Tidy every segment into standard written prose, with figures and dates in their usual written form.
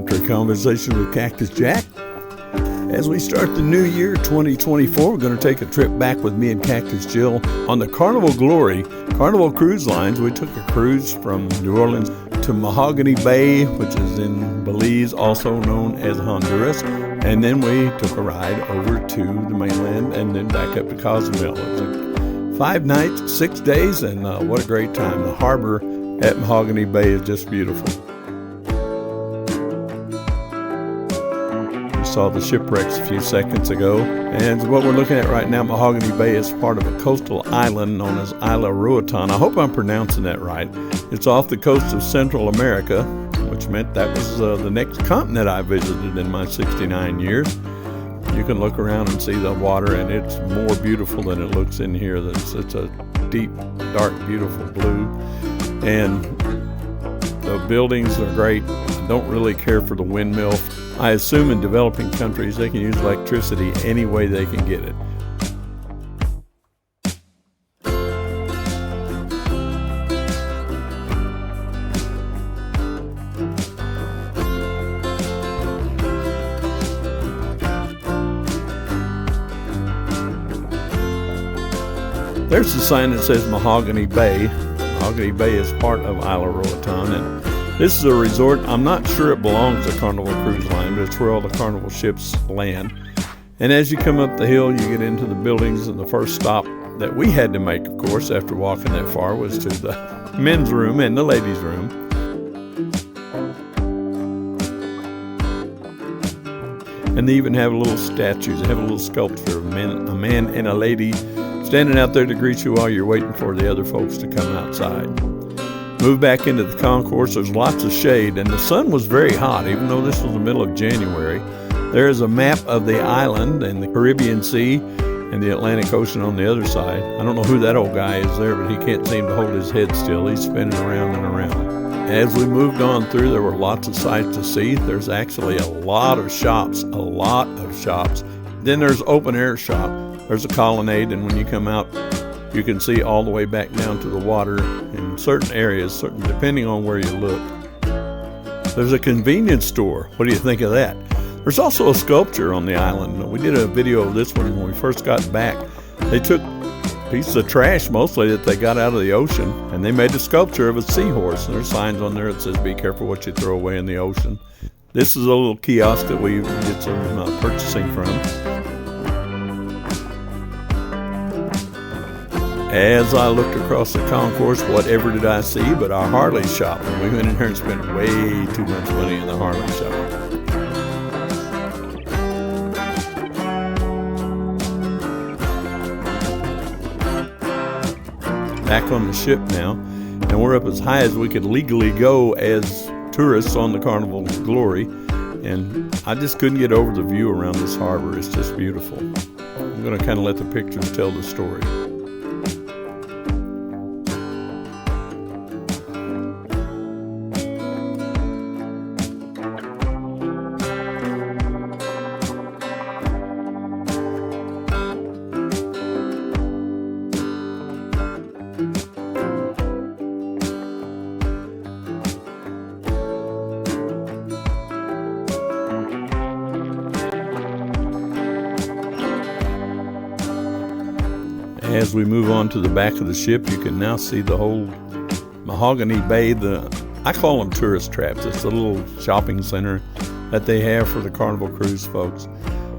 Country Conversation with Cactus Jack. As we start the new year, 2024, we're going to take a trip back with me and Cactus Jill on the Carnival Glory. Carnival Cruise Lines. We took a cruise from New Orleans to Mahogany Bay, which is in Belize, also known as Honduras. And then we took a ride over to the mainland and then back up to Cozumel. It was 5 nights, 6 days, and what a great time. The harbor at Mahogany Bay is just beautiful. We saw the shipwrecks a few seconds ago. And what we're looking at right now, Mahogany Bay, is part of a coastal island known as Isla Roatan. I hope I'm pronouncing that right. It's off the coast of Central America, which meant that was the next continent I visited in my 69 years. You can look around and see the water, and it's more beautiful than it looks in here. It's a deep, dark, beautiful blue. And the buildings are great. I don't really care for the windmill. I assume in developing countries they can use electricity any way they can get it. There's a sign that says Mahogany Bay. Mahogany Bay is part of Isla Roatan, and this is a resort. I'm not sure it belongs to Carnival Cruise Line, but it's where all the Carnival ships land. And as you come up the hill, you get into the buildings, and the first stop that we had to make, of course, after walking that far, was to the men's room and the ladies' room. And they even have little statues. They have a little sculpture of a man and a lady standing out there to greet you while you're waiting for the other folks to come outside. Move back into the concourse. There's lots of shade, and the sun was very hot, even though this was the middle of January. There is a map of the island and the Caribbean Sea and the Atlantic Ocean on the other side. I don't know who that old guy is there, but he can't seem to hold his head still. He's spinning around and around. As we moved on through, there were lots of sights to see. There's actually a lot of shops. Then there's open air shop. There's a colonnade, and when you come out, you can see all the way back down to the water in certain areas, depending on where you look. There's a convenience store. What do you think of that? There's also a sculpture on the island. We did a video of this one when we first got back. They took pieces of trash, mostly, that they got out of the ocean, and they made a sculpture of a seahorse. And there's signs on there that says, "Be careful what you throw away in the ocean." This is a little kiosk that we did some purchasing from. As I looked across the concourse, whatever did I see but our Harley shop. And we went in here and spent way too much money in the Harley shop. Back on the ship now, and we're up as high as we could legally go as tourists on the Carnival Glory. And I just couldn't get over the view around this harbor. It's just beautiful. I'm going to kind of let the pictures tell the story. As we move on to the back of the ship, you can now see the whole Mahogany Bay. I call them tourist traps. It's a little shopping center that they have for the Carnival Cruise folks.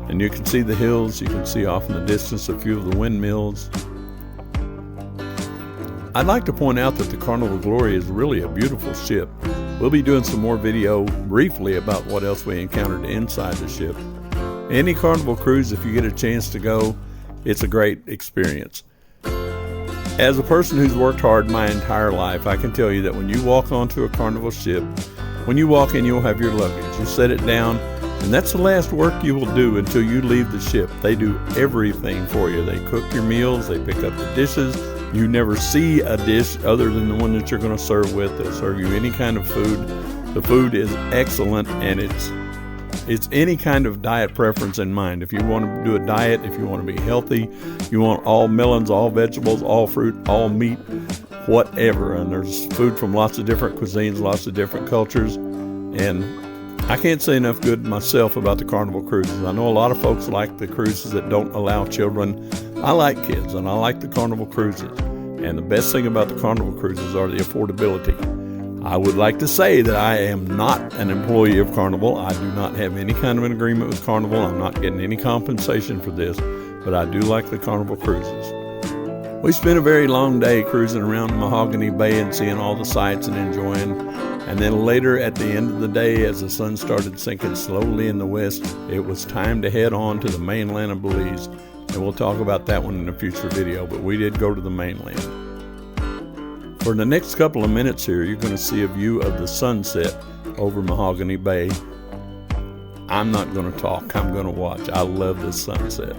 And you can see the hills. You can see off in the distance a few of the windmills. I'd like to point out that the Carnival Glory is really a beautiful ship. We'll be doing some more video briefly about what else we encountered inside the ship. Any Carnival cruise, if you get a chance to go, it's a great experience. As a person who's worked hard my entire life, I can tell you that when you walk onto a Carnival ship, when you walk in, you'll have your luggage. You set it down, and that's the last work you will do until you leave the ship. They do everything for you. They cook your meals, they pick up the dishes. You never see a dish other than the one that you're going to serve with. They'll serve you any kind of food. The food is excellent, and it's any kind of diet preference in mind. If you want to do a diet, if you want to be healthy, you want all melons, all vegetables, all fruit, all meat, whatever. And there's food from lots of different cuisines, lots of different cultures. And I can't say enough good myself about the Carnival cruises. I know a lot of folks like the cruises that don't allow children. I like kids, and I like the Carnival cruises. And the best thing about the Carnival cruises are the affordability. I would like to say that I am not an employee of Carnival. I do not have any kind of an agreement with Carnival. I'm not getting any compensation for this, but I do like the Carnival cruises. We spent a very long day cruising around Mahogany Bay and seeing all the sights and enjoying. And then later at the end of the day, as the sun started sinking slowly in the west, it was time to head on to the mainland of Belize. And we'll talk about that one in a future video, but we did go to the mainland. For the next couple of minutes here, you're going to see a view of the sunset over Mahogany Bay. I'm not going to talk, I'm going to watch. I love this sunset.